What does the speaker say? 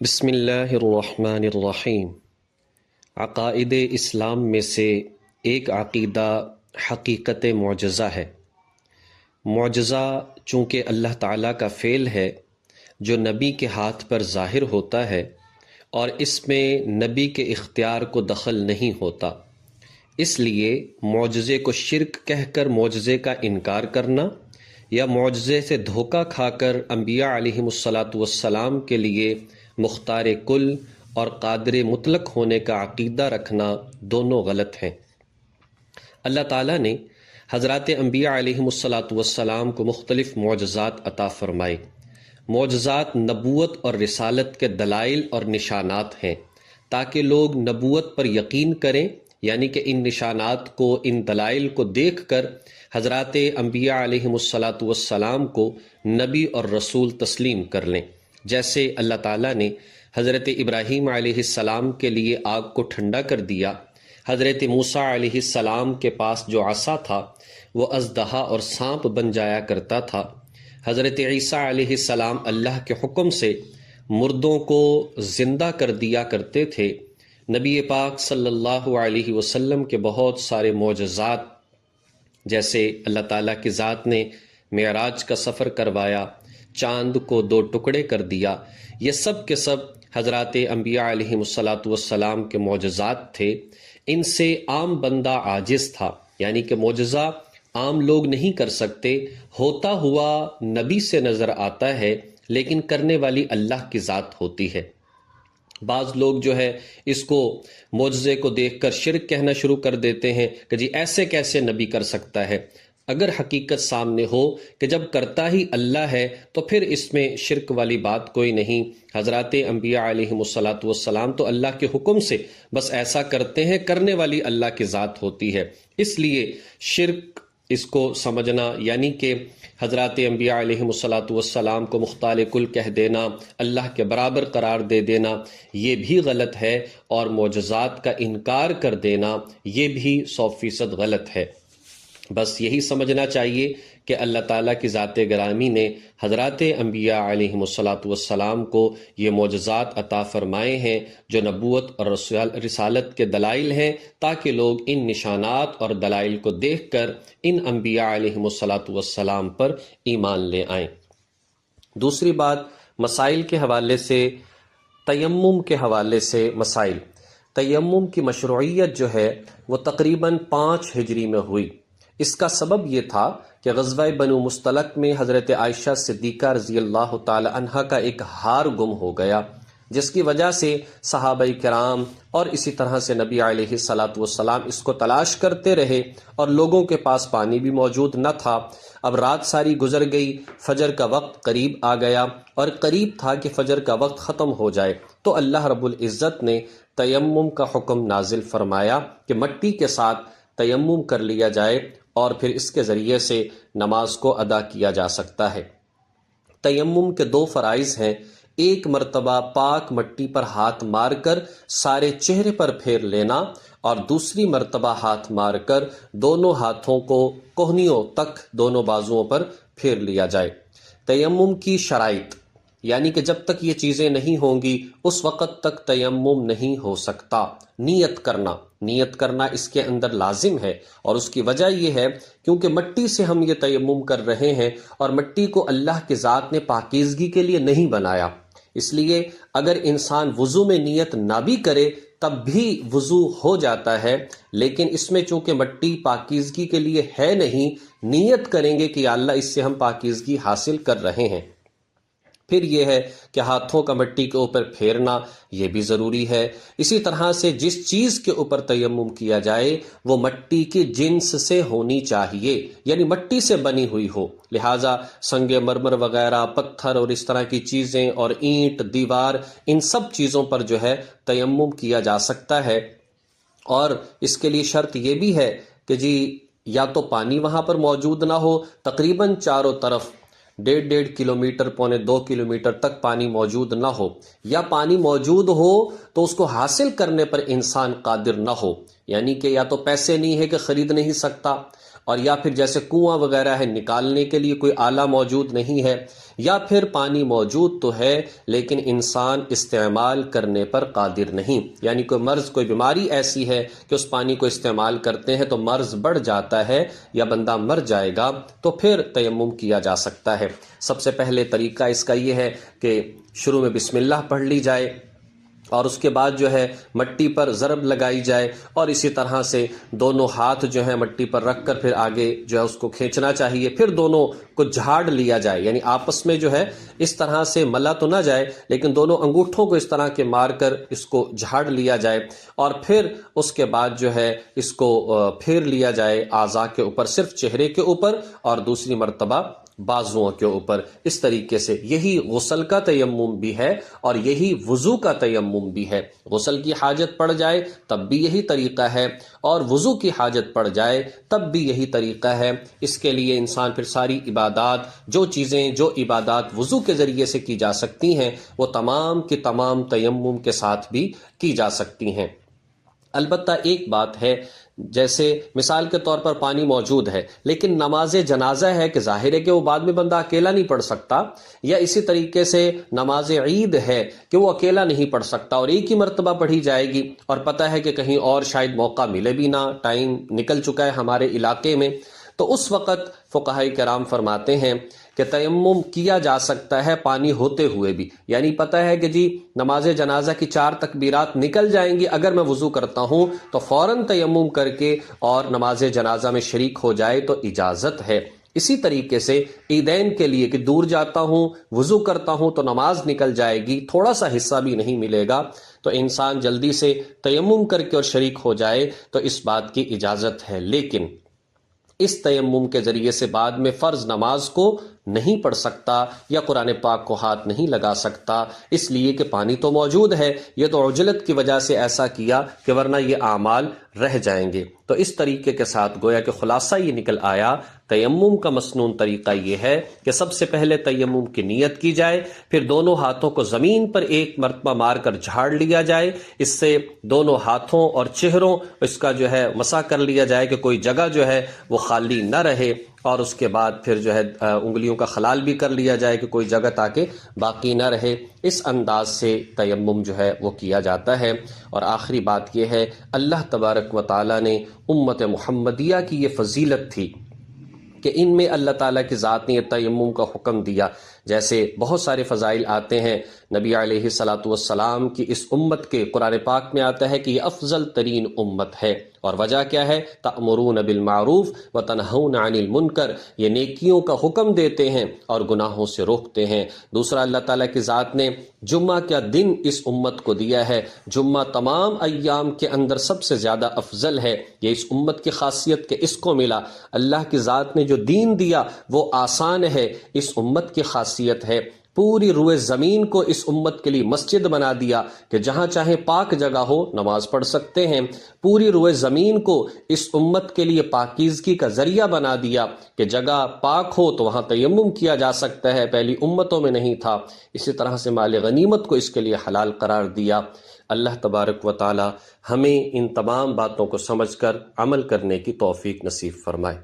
بسم اللہ الرحمن الرحیم۔ عقائد اسلام میں سے ایک عقیدہ حقیقت معجزہ ہے۔ معجزہ چونکہ اللہ تعالیٰ کا فعل ہے جو نبی کے ہاتھ پر ظاہر ہوتا ہے اور اس میں نبی کے اختیار کو دخل نہیں ہوتا، اس لیے معجزے کو شرک کہہ کر معجزے کا انکار کرنا یا معجزے سے دھوکہ کھا کر انبیاء علیہم السلام کے لیے مختار کل اور قادر مطلق ہونے کا عقیدہ رکھنا دونوں غلط ہیں۔ اللہ تعالیٰ نے حضرات انبیاء علیہم السلام کو مختلف معجزات عطا فرمائے۔ معجزات نبوت اور رسالت کے دلائل اور نشانات ہیں تاکہ لوگ نبوت پر یقین کریں، یعنی کہ ان نشانات کو، ان دلائل کو دیکھ کر حضرات انبیاء علیہم السلام کو نبی اور رسول تسلیم کر لیں۔ جیسے اللہ تعالیٰ نے حضرت ابراہیم علیہ السلام کے لیے آگ کو ٹھنڈا کر دیا، حضرت موسیٰ علیہ السلام کے پاس جو عصا تھا وہ اژدہا اور سانپ بن جایا کرتا تھا، حضرت عیسیٰ علیہ السلام اللہ کے حکم سے مردوں کو زندہ کر دیا کرتے تھے، نبی پاک صلی اللہ علیہ وسلم کے بہت سارے معجزات، جیسے اللہ تعالیٰ کی ذات نے معراج کا سفر کروایا، چاند کو 2 ٹکڑے کر دیا، یہ سب کے سب حضرات انبیاء علیہم السلام کے معجزات تھے۔ ان سے عام بندہ عاجز تھا، یعنی کہ معجزہ عام لوگ نہیں کر سکتے، ہوتا ہوا نبی سے نظر آتا ہے لیکن کرنے والی اللہ کی ذات ہوتی ہے۔ بعض لوگ جو ہے اس کو معجزے کو دیکھ کر شرک کہنا شروع کر دیتے ہیں کہ جی ایسے کیسے نبی کر سکتا ہے۔ اگر حقیقت سامنے ہو کہ جب کرتا ہی اللہ ہے تو پھر اس میں شرک والی بات کوئی نہیں۔ حضرات انبیاء علیہم السلام تو اللہ کے حکم سے بس ایسا کرتے ہیں، کرنے والی اللہ کی ذات ہوتی ہے۔ اس لیے شرک اس کو سمجھنا، یعنی کہ حضرات انبیاء علیہم السلام کو مختار کل کہہ دینا، اللہ کے برابر قرار دے دینا، یہ بھی غلط ہے، اور معجزات کا انکار کر دینا یہ بھی 100% غلط ہے۔ بس یہی سمجھنا چاہیے کہ اللہ تعالیٰ کی ذات گرامی نے حضرات انبیاء علیہم السلام کو یہ معجزات عطا فرمائے ہیں جو نبوت اور رسالت کے دلائل ہیں، تاکہ لوگ ان نشانات اور دلائل کو دیکھ کر ان انبیاء علیہم السلام پر ایمان لے آئیں۔ دوسری بات، مسائل کے حوالے سے، تیمم کے حوالے سے مسائل۔ تیمم کی مشروعیت جو ہے وہ تقریباً 5 ہجری میں ہوئی۔ اس کا سبب یہ تھا کہ غزوہ بنو مستلق میں حضرت عائشہ صدیقہ رضی اللہ تعالی عنہا کا ایک ہار گم ہو گیا، جس کی وجہ سے صحابہ کرام اور اسی طرح سے نبی علیہ السلام اس کو تلاش کرتے رہے، اور لوگوں کے پاس پانی بھی موجود نہ تھا۔ اب رات ساری گزر گئی، فجر کا وقت قریب آ گیا، اور قریب تھا کہ فجر کا وقت ختم ہو جائے، تو اللہ رب العزت نے تیمم کا حکم نازل فرمایا کہ مٹی کے ساتھ تیمم کر لیا جائے اور پھر اس کے ذریعے سے نماز کو ادا کیا جا سکتا ہے۔ تیمم کے 2 فرائض ہیں، ایک مرتبہ پاک مٹی پر ہاتھ مار کر سارے چہرے پر پھیر لینا، اور دوسری مرتبہ ہاتھ مار کر دونوں ہاتھوں کو کوہنیوں تک دونوں بازوؤں پر پھیر لیا جائے۔ تیمم کی شرائط، یعنی کہ جب تک یہ چیزیں نہیں ہوں گی اس وقت تک تیمم نہیں ہو سکتا۔ نیت کرنا اس کے اندر لازم ہے، اور اس کی وجہ یہ ہے کیونکہ مٹی سے ہم یہ تیمم کر رہے ہیں، اور مٹی کو اللہ کی ذات نے پاکیزگی کے لیے نہیں بنایا، اس لیے اگر انسان وضو میں نیت نہ بھی کرے تب بھی وضو ہو جاتا ہے، لیکن اس میں چونکہ مٹی پاکیزگی کے لیے ہے نہیں، نیت کریں گے کہ یا اللہ اس سے ہم پاکیزگی حاصل کر رہے ہیں۔ پھر یہ ہے کہ ہاتھوں کا مٹی کے اوپر پھیرنا یہ بھی ضروری ہے۔ اسی طرح سے جس چیز کے اوپر تیمم کیا جائے وہ مٹی کی جنس سے ہونی چاہیے، یعنی مٹی سے بنی ہوئی ہو، لہٰذا سنگ مرمر وغیرہ، پتھر اور اس طرح کی چیزیں، اور اینٹ، دیوار، ان سب چیزوں پر جو ہے تیمم کیا جا سکتا ہے۔ اور اس کے لیے شرط یہ بھی ہے کہ جی یا تو پانی وہاں پر موجود نہ ہو، تقریباً چاروں طرف 1.5 کلومیٹر، 1.25 کلومیٹر تک پانی موجود نہ ہو، یا پانی موجود ہو تو اس کو حاصل کرنے پر انسان قادر نہ ہو، یعنی کہ یا تو پیسے نہیں ہے کہ خرید نہیں سکتا، اور یا پھر جیسے کنواں وغیرہ ہے نکالنے کے لیے کوئی آلہ موجود نہیں ہے، یا پھر پانی موجود تو ہے لیکن انسان استعمال کرنے پر قادر نہیں، یعنی کوئی مرض کوئی بیماری ایسی ہے کہ اس پانی کو استعمال کرتے ہیں تو مرض بڑھ جاتا ہے یا بندہ مر جائے گا، تو پھر تیمم کیا جا سکتا ہے۔ سب سے پہلے طریقہ اس کا یہ ہے کہ شروع میں بسم اللہ پڑھ لی جائے اور اس کے بعد جو ہے مٹی پر ضرب لگائی جائے، اور اسی طرح سے دونوں ہاتھ جو ہے مٹی پر رکھ کر پھر آگے جو ہے اس کو کھینچنا چاہیے، پھر دونوں کو جھاڑ لیا جائے، یعنی آپس میں جو ہے اس طرح سے ملا تو نہ جائے لیکن دونوں انگوٹھوں کو اس طرح کے مار کر اس کو جھاڑ لیا جائے، اور پھر اس کے بعد جو ہے اس کو پھیر لیا جائے اعضاء کے اوپر، صرف چہرے کے اوپر اور دوسری مرتبہ بازوؤں کے اوپر۔ اس طریقے سے یہی غسل کا تیمم بھی ہے اور یہی وضو کا تیمم بھی ہے۔ غسل کی حاجت پڑ جائے تب بھی یہی طریقہ ہے، اور وضو کی حاجت پڑ جائے تب بھی یہی طریقہ ہے۔ اس کے لیے انسان پھر ساری عبادات، جو عبادات وضو کے ذریعے سے کی جا سکتی ہیں وہ تمام کی تمام تیمم کے ساتھ بھی کی جا سکتی ہیں۔ البتہ ایک بات ہے، جیسے مثال کے طور پر پانی موجود ہے لیکن نماز جنازہ ہے کہ ظاہر ہے کہ وہ بعد میں بندہ اکیلا نہیں پڑھ سکتا، یا اسی طریقے سے نماز عید ہے کہ وہ اکیلا نہیں پڑھ سکتا اور ایک ہی مرتبہ پڑھی جائے گی، اور پتہ ہے کہ کہیں اور شاید موقع ملے بھی نہ، ٹائم نکل چکا ہے ہمارے علاقے میں، تو اس وقت فقہاء کرام فرماتے ہیں کہ تیمم کیا جا سکتا ہے پانی ہوتے ہوئے بھی، یعنی پتہ ہے کہ جی نماز جنازہ کی 4 تکبیرات نکل جائیں گی، اگر میں وضو کرتا ہوں تو فوراً تیمم کر کے اور نماز جنازہ میں شریک ہو جائے تو اجازت ہے۔ اسی طریقے سے عیدین کے لیے کہ دور جاتا ہوں وضو کرتا ہوں تو نماز نکل جائے گی، تھوڑا سا حصہ بھی نہیں ملے گا، تو انسان جلدی سے تیمم کر کے اور شریک ہو جائے تو اس بات کی اجازت ہے۔ لیکن اس تیمم کے ذریعے سے بعد میں فرض نماز کو نہیں پڑھ سکتا یا قرآن پاک کو ہاتھ نہیں لگا سکتا، اس لیے کہ پانی تو موجود ہے، یہ تو عجلت کی وجہ سے ایسا کیا کہ ورنہ یہ اعمال رہ جائیں گے۔ تو اس طریقے کے ساتھ گویا کہ خلاصہ یہ نکل آیا، تیمم کا مسنون طریقہ یہ ہے کہ سب سے پہلے تیمم کی نیت کی جائے، پھر دونوں ہاتھوں کو زمین پر ایک مرتبہ مار کر جھاڑ لیا جائے، اس سے دونوں ہاتھوں اور چہروں اس کا جو ہے مسح کر لیا جائے کہ کوئی جگہ جو ہے وہ خالی نہ رہے، اور اس کے بعد پھر جو ہے انگلیوں کا خلال بھی کر لیا جائے کہ کوئی جگہ تاکہ باقی نہ رہے۔ اس انداز سے تیمم جو ہے وہ کیا جاتا ہے۔ اور آخری بات یہ ہے، اللہ تبارک و تعالیٰ نے امت محمدیہ کی یہ فضیلت تھی کہ ان میں اللہ تعالیٰ کی ذات نے یہ تیمم کا حکم دیا، جیسے بہت سارے فضائل آتے ہیں نبی علیہ الصلاۃ والسلام کی اس امت کے، قرآن پاک میں آتا ہے کہ یہ افضل ترین امت ہے، اور وجہ کیا ہے؟ تأمرون بالمعروف وتنہون عن المنکر، یہ نیکیوں کا حکم دیتے ہیں اور گناہوں سے روکتے ہیں۔ دوسرا، اللہ تعالیٰ کی ذات نے جمعہ کا دن اس امت کو دیا ہے، جمعہ تمام ایام کے اندر سب سے زیادہ افضل ہے، یہ اس امت کی خاصیت کہ اس کو ملا۔ اللہ کی ذات نے جو دین دیا وہ آسان ہے، اس امت کی خاصیت ہے۔ پوری روئے زمین کو اس امت کے لیے مسجد بنا دیا کہ جہاں چاہے پاک جگہ ہو نماز پڑھ سکتے ہیں۔ پوری روئے زمین کو اس امت کے لیے پاکیزگی کا ذریعہ بنا دیا کہ جگہ پاک ہو تو وہاں تیمم کیا جا سکتا ہے، پہلی امتوں میں نہیں تھا۔ اسی طرح سے مال غنیمت کو اس کے لیے حلال قرار دیا۔ اللہ تبارک و تعالی ہمیں ان تمام باتوں کو سمجھ کر عمل کرنے کی توفیق نصیب فرمائے۔